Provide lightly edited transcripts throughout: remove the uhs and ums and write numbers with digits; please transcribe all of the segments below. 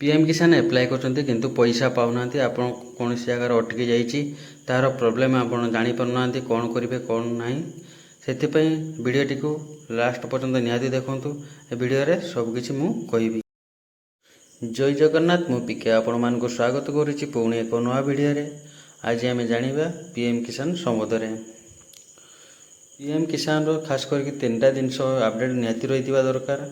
PM किसान apply करछन्ती किंतु पैसा पाउनांती आपण कोनोसी जगार अटकी जाइछि तार प्रोब्लेम आपण जानि पारुनांती कोन करिवे कोन नाही सेथिपई वीडियोटी को लास्ट पर्यंत निहाती देखंतु ए वीडियो रे सब किछि मु कहिबी। जय जगन्नाथ मु पीके आपण मानको स्वागत करूछि पुणी एक नवा वीडियो रे। आज आमे जानिबा पीएम किसान संबंध रे। पीएम किसान रो खास करके तीनटा जिनस अपडेट निहाती रहितिबा दरकार।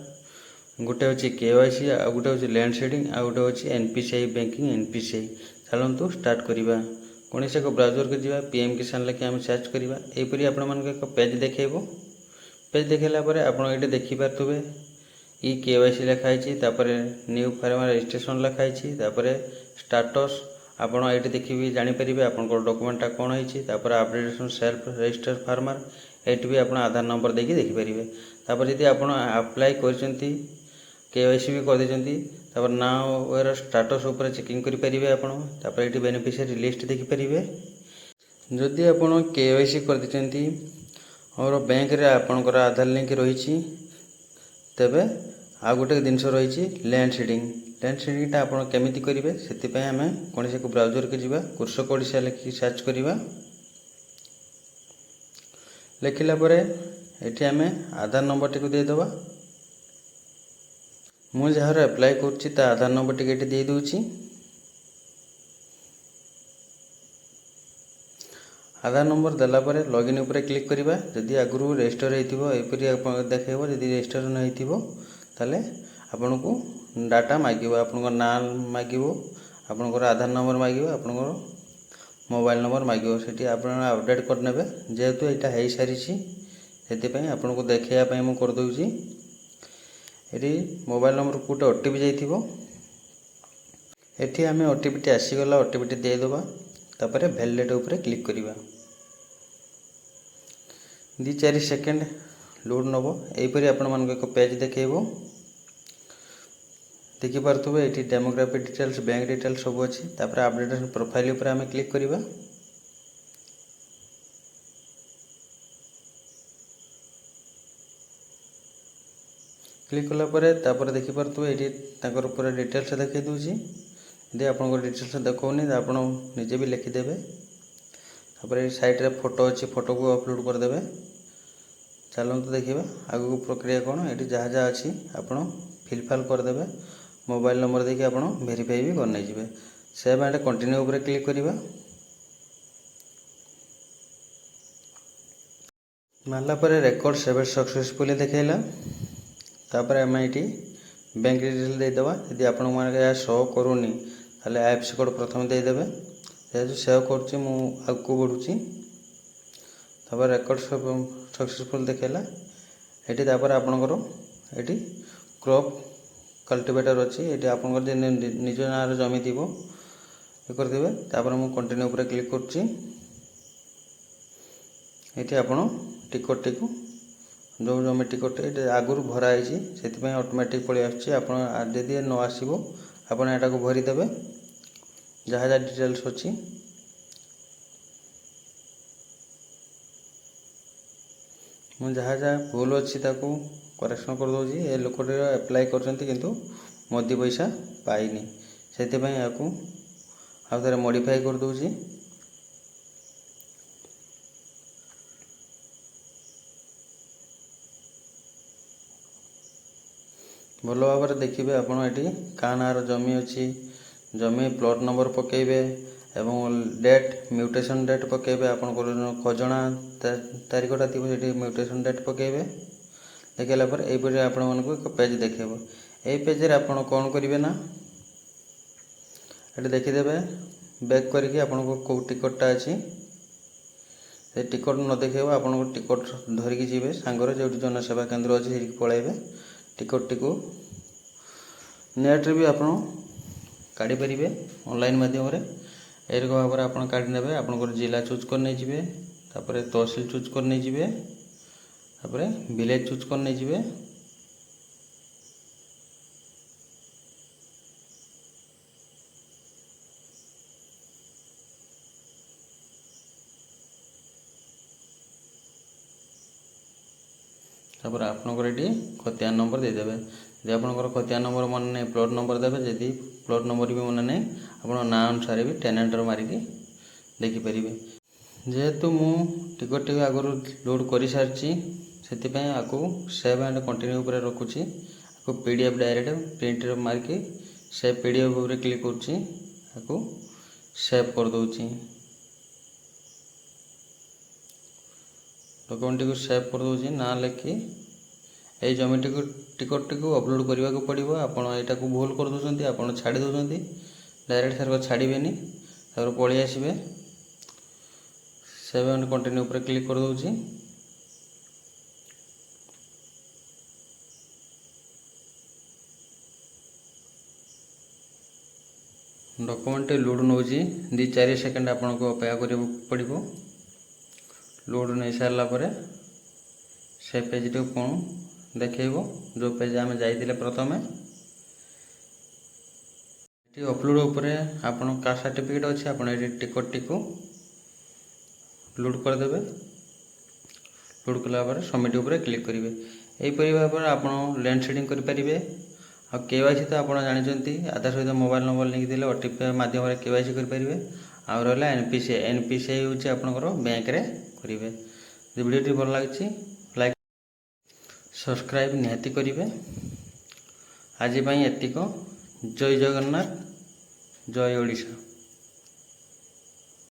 गोटे हूँ केवाईसी आ गोटे हूँ लैंड शेडिंग आ गोटे हूँ एनपीसीआई बैंकिंग एनपीसीआई। चलतु स्टार्ट करवा। कौन से एक ब्राउजर को जावा पीएम किसान लेके आम सर्च करवा। यहपरी आपण मान एक पेज देखेब। पेज देखेला आप देखी पारे ई केवाईसी लिखाई न्यू फार्मर रजिस्ट्रेशन लिखाई स्टाटस आपड़ ये देखिए जानीपर आप डॉक्यूमेंटा कौन होती अपडेटेशन सेल्फ रजिस्टर्ड फार्मर ये भी आप आधार नंबर देखिए देखिपारे। जदि आप अप्लाई कर केवाईसी भी कर देते नाउ स्टाटस उपर चेकिंग करेंगे आपड़ ये बेनिफिशियरी लिस्ट देखिपारे। जदि आप केवाईसी कर देते और बैंक रे आपणकर आधार लिंक रही तेबे आ गोटे जिनस रही लैंड शेडिंग। लैंड शेडिंगटा आप केमी करेंगे से आम कौन से ब्राउजर के जावा कृषक ओडिशा लिखिक सर्च करवा। लिखिला ये आम आधार नंबर टी देदेबा। मुझे जार एप्लाय कर आधार नंबर टी दे दूची। आधार नंबर देलापर लॉगिन उपर क्लिक करवा। जदि आगु रजिस्टर होपरी देखेब जदि रजिस्टर नहीं आपन को डाटा मागिब आपण ना मागिब आपणकर आधार नंबर मागिब आपणकर मोबाइल नंबर मागिब से अपडेट करने जेहेतु यहाँ हो सारी से आपन को देखापी मुझे करदे। ये मोबाइल नंबर गोटे ओटीपी जाइथिबो एठी आमे ओटीपी आसीगला ओटीपी देदेबा तापर वैलिडेट उपर क्लिक करवा। 2-4 सेकेंड लोड नब। यहपरी आपण मान एक पेज देखेब देखिपे ये डेमोग्राफी डिटेल्स बैंक डिटेल्स सब अच्छी अपडेटेशन प्रोफाइल उपर आमे क्लिक करवा। क्लिक कलापर देखिपे ये पूरा डिटेल्स देखी दूसरी। यदि आप डिटेल्स देखनी आप निजे भी लिखिदेवे। तापर साइड रे फोटो अच्छी फोटो को अपलोड करदे। चलते देखा आगू प्रक्रिया कौन ये जहाँ जहाँ अच्छी आप फिलफाल करदे। मोबाइल नंबर देखिए आप वेरीफाई भी करने जाए। सेव एंड कंटिन्यू उपर क्लिक करवा। मारला रेकर्ड सेव सक्सेसफुली देखला। तापर आम ये बैंक डिटेल देदेबा। यदि आपण मैंने शो करूनी आईएफएससी कोड प्रथम देदेवे। जेहेतु सेव करूँ बढ़ुची तापर रेकर्ड सक्सेसफुल देखला। ये आपणकर ये क्रॉप कल्टिवेटर अच्छी ये आप निज ना जमी थी ये करदे। तापर मुझे कंटिन्यू उपर क्लिक करुच्ची। ये आप टिकट टी जो जमी टिकट ये आगुरी भराई से ऑटोमेटिक पलि आसदी न आसो आप भरीदे जहाँ जहाँ डिटेल्स अच्छी। मुझे जहाँ जहाँ भूल अच्छी करेक्शन कर दूसरी। ये लोक एप्लाय किंतु मोदी पैसा पाइनी से आउ थे मॉडिफाई कर दूसरी। भल भाव देखिए आप क्या ना जमी अच्छी जमी प्लॉट नंबर पकेबे एवं डेट म्यूटेशन डेट पकेबे आपण खजना तारीखटा थी म्यूटेशन डेट पकेबे। देखला यहपरि आपण मानक एक पेज देखेब। यही पेज रे आपण कौन करेंगे ना ये देखीदे बैक करके आपको कौ टिकटटा अच्छी से टिकट न देखेब आपको टिकट धरिकी जी सांगर जो जनसेवा केन्द्र अच्छी से पलैबे। टिकट टी नेट रे भी आप काढ़ी पारे ऑनलाइन माध्यम एक भाव में आप काढ़ी ने आपंकर जिला चूज करने जाए तहसिल चूज करने जाए विलेज चूज करने जाए। तापर आपनकर ये खतियान नंबर देदेवे। ଯଦି ଆପଣଙ୍କର ଖତିଆ ନମ୍ବର ମନେ ନାହିଁ ପ୍ଲଟ୍ ନମ୍ବର ଦେବେ, ଯଦି ପ୍ଲଟ୍ ନମ୍ବର ବି ମନେ ନାହିଁ ଆପଣ ନାଁ ଅନୁସାରେ ବି 10 ଏଣ୍ଟର ମାରିକି ଦେଖିପାରିବେ। ଯେହେତୁ ମୁଁ ଟିକଟଟିକୁ ଆଗରୁ ଲୋଡ଼୍ କରିସାରିଛି ସେଥିପାଇଁ ଆକୁ ସେଭ୍ ଆଣ୍ଡ କଣ୍ଟିନ୍ୟୁ ଉପରେ ରଖୁଛି। ଆକୁ PDF ଡାଇରେକ୍ଟ ପ୍ରିଣ୍ଟରେ ମାରିକି ସେଭ୍ PDF ଉପରେ କ୍ଲିକ୍ କରୁଛି, ଆକୁ ସେଭ୍ କରିଦେଉଛି। ଡକୁମେଣ୍ଟଟିକୁ ସେଭ୍ କରିଦେଉଛି, ନାଁ ଲେଖି এই ଟିକଟଟିକୁ ଅପଲୋଡ଼ କରିବାକୁ ପଡ଼ିବ। ଆପଣ ଏଇଟାକୁ ଭୁଲ କରିଦେଉଛନ୍ତି, ଆପଣ ଛାଡ଼ି ଦେଉଛନ୍ତି, ଡାଇରେକ୍ଟ ସାର୍ ଛାଡ଼ିବେନି, ତାପରେ ପଳେଇ ଆସିବେ। ସେଭ୍ ଆଣ୍ଡ କଣ୍ଟିନ୍ୟୁ ଉପରେ କ୍ଲିକ୍ କରିଦେଉଛି। ଡକୁମେଣ୍ଟଟି ଲୋଡ଼୍ ନେଉଛି, 2-4 ସେକେଣ୍ଡ ଆପଣଙ୍କୁ ଅପେକ୍ଷା କରିବାକୁ ପଡ଼ିବ। ଲୋଡ଼୍ ନେଇସାରିଲା ପରେ ସେ ପେଜ୍ଟିକୁ କ'ଣ ଦେଖେଇବ, ଯେଉଁ ପେଜ୍ ଆମେ ଯାଇଥିଲେ ପ୍ରଥମେ। ଏଠି ଅପଲୋଡ଼ ଉପରେ ଆପଣ କାଷ୍ଟ ସାର୍ଟିଫିକେଟ୍ ଅଛି, ଆପଣ ଏଠି ଟିକଟଟିକୁ ଲୋଡ଼୍ କରିଦେବେ। ଲୋଡ଼୍ କଲା ପରେ ସବମିଟ୍ ଉପରେ କ୍ଲିକ୍ କରିବେ। ଏହିପରି ଭାବରେ ଆପଣ ଲ୍ୟାଣ୍ଡ ସିଡ଼ିଂ କରିପାରିବେ। ଆଉ KYC ତ ଆପଣ ଜାଣିଛନ୍ତି, ଆଧାର ସହିତ ମୋବାଇଲ୍ ନମ୍ବର ଲିଙ୍କ୍ ଦେଲେ OTP ମାଧ୍ୟମରେ KYC କରିପାରିବେ। ଆଉ ରହିଲା NPCI ହେଉଛି ଆପଣଙ୍କର ବ୍ୟାଙ୍କରେ କରିବେ। ଯଦି ଭିଡ଼ିଓଟି ଭଲ ଲାଗୁଛି ଲାଇକ୍ ସବସ୍କ୍ରାଇବ୍ ନିହାତି କରିବେ। ଆଜି ପାଇଁ ଏତିକ। ଜୟ ଜଗନ୍ନାଥ, ଜୟ ଓଡ଼ିଶା।